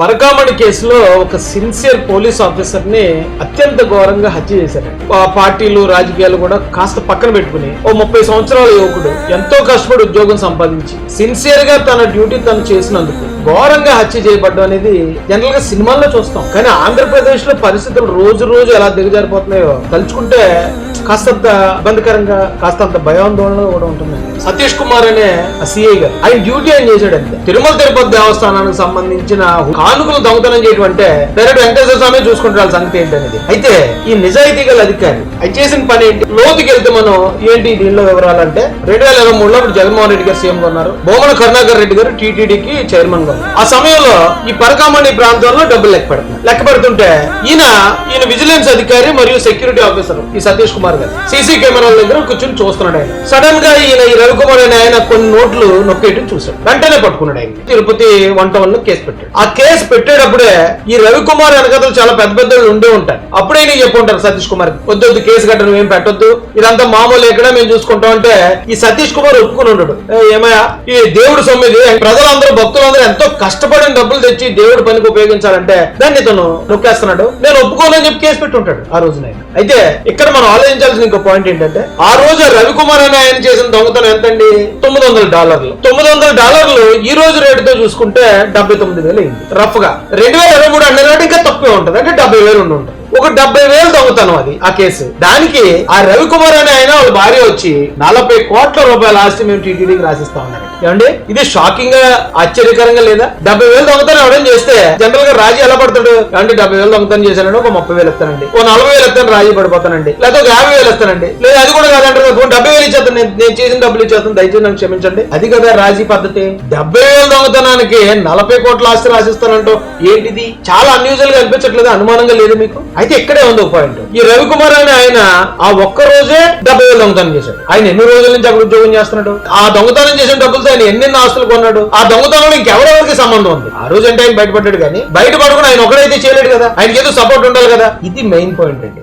పరకామణి కేసులో ఒక sincere police officer ని అత్యంత ఘోరంగా హత్య చేశారు. ఆ పార్టీలు రాజకీయాలు కూడా కాస్త పక్కన పెట్టుకుని ఓ 30 సంవత్సరాల యువకుడు ఎంతో కష్టపడి ఉద్యోగం సంపాదించి సిన్సియర్ గా తన డ్యూటీ తను చేసినందుకు ఘోరంగా హత్య చేయబడ్డం అనేది జనరల్ గా సినిమాల్లో చూస్తాం. కానీ ఆంధ్రప్రదేశ్ లో పరిస్థితులు రోజు రోజు ఎలా దిగజారిపోతున్నాయో తలుచుకుంటే కాస్తంత ఇబ్బందికరంగా కాస్తంత భయాందోళన కూడా ఉంటుందండి. సతీష్ కుమార్ అనే సిఐ గారు ఆయన డ్యూటీ ఆయన చేశాడంటే తిరుమల తిరుపతి దేవస్థానానికి సంబంధించిన కానుకలు దొంగతనం చేయడం అంటే డైరెక్ట్ వెంకటేశ్వర స్వామి చూసుకుంటారు సంగతి ఏంటనేది. అయితే ఈ నిజాయితీ గల అధికారి ఆయన చేసిన పని ఏంటి, లోతుకి వెళ్తే మనం ఏంటి దీనిలో వివరాలంటే 2023లో జగన్మోహన్ రెడ్డి గారు సీఎం గా ఉన్నారు, భూమన కరుణాకర్ రెడ్డి గారు టీటీడీకి చైర్మన్ గా ఉన్నారు. ఆ సమయంలో ఈ పరకామణి ప్రాంతంలో డబ్బులు లెక్క పెడుతుంటే ఈయన విజిలెన్స్ అధికారి మరియు సెక్యూరిటీ ఆఫీసర్ ఈ సతీష్ కుమార్ గారు సీసీ కెమెరాల దగ్గర కూర్చొని చూస్తున్నాడు. ఆయన సడన్ గా ఈ రవికుమార్ అనే ఆయన కొన్ని నోట్లు నొక్కేయడం చూశాడు. వెంటనే పట్టుకున్నాడు. ఆయన తిరుపతి 1 లో కేసు పెట్టాడు. ఆ కేసు పెట్టేటప్పుడే ఈ రవికుమార్ వెనకతలు చాలా పెద్ద పెద్ద ఉండే ఉంటారు. అప్పుడే నీకు చెప్పుంటారు సతీష్ కుమార్ వద్దొద్దు కేసు కట్టడం ఏం పెట్టొద్దు, ఇదంతా మామూలు ఎక్కడ మేము చూసుకుంటాం అంటే ఈ సతీష్ కుమార్ ఒప్పుకుని ఉన్నాడు. ఏమయ్యా ఈ దేవుడు సొమ్మిది ప్రజలందరూ భక్తులందరూ ఎంతో కష్టపడిన డబ్బులు తెచ్చి దేవుడి పనికి ఉపయోగించాలంటే దాన్ని ఇతను నొక్కేస్తున్నాడు, నేను ఒప్పుకోనని చెప్పి కేసు పెట్టి ఉంటాడు ఆ రోజున. అయితే ఇక్కడ మనం ఆలోచించాల్సిన ఇంకో పాయింట్ ఏంటంటే ఆ రోజు రవికుమార్ అనే ఆయన చేసిన దొంగతనం ఎంతండి, $900. $900 ఈ రోజు రేటుతో చూసుకుంటే 79,000 అయింది. రఫ్ గా 2023 అన్నది ఇంకా తక్కువే ఉంటది, అంటే 70,000 ఉంటుంది. ఒక 70,000 దొంగతనం అది ఆ కేసు. దానికి ఆ రవికుమార్ అనే ఆయన వాళ్ళ భార్య వచ్చి 40 కోట్ల రూపాయల ఆస్తి మేము టీటీడీకి రాసిస్తా ఉన్నారు. ఏమండి ఇది షాకింగ్ గా ఆశ్చర్యకరంగా లేదా? 70,000 దొంగతనం ఎవరైనా చేస్తే జనరల్ గా రాజీ ఎలా పడతాడు అంటే 70,000 దొంగతనం చేశానండి ఒక 30,000 ఇస్తానండి, ఓ 40,000 ఇస్తాను రాజీ పడిపోతానండి, లేదా ఒక 50,000 ఇస్తానండి, లేదా అది కూడా కాదంటారు 70,000 ఇచ్చేస్తాను, నేను చేసిన డబ్బులు ఇచ్చేస్తాను, దయచేసి నన్ను క్షమించండి. అది కదా రాజీ పద్ధతి. 70,000 దొంగతనానికి 40 కోట్ల ఆస్తి రాసిస్తానంటూ ఏంటిది? చాలా అన్యూజువల్ గా అనిపించట్లేదు, అనుమానంగా లేదు మీకు? అయితే ఇక్కడే ఉంది ఒక పాయింట్. ఈ రవికుమార్ అని ఆయన ఆ ఒక్క రోజే 70,000 దొంగతనం చేశాడు. ఆయన ఎన్ని రోజుల నుంచి అక్కడ ఉద్యోగం చేస్తున్నాడు? ఆ దొంగతనం చేసిన డబ్బులతో ఆయన ఎన్ని ఆస్తులు కొన్నాడు? ఆ దొంగతనంలో ఇంకెవరెవరికి సంబంధం ఉంది? ఆ రోజు అంటే ఆయన బయటపడ్డాడు, కానీ బయటపడకుండా ఆయన ఒకడైతే చేయలేడు కదా, ఆయనకి ఏదో సపోర్ట్ ఉండాలి కదా. ఇది మెయిన్ పాయింట్ అండి.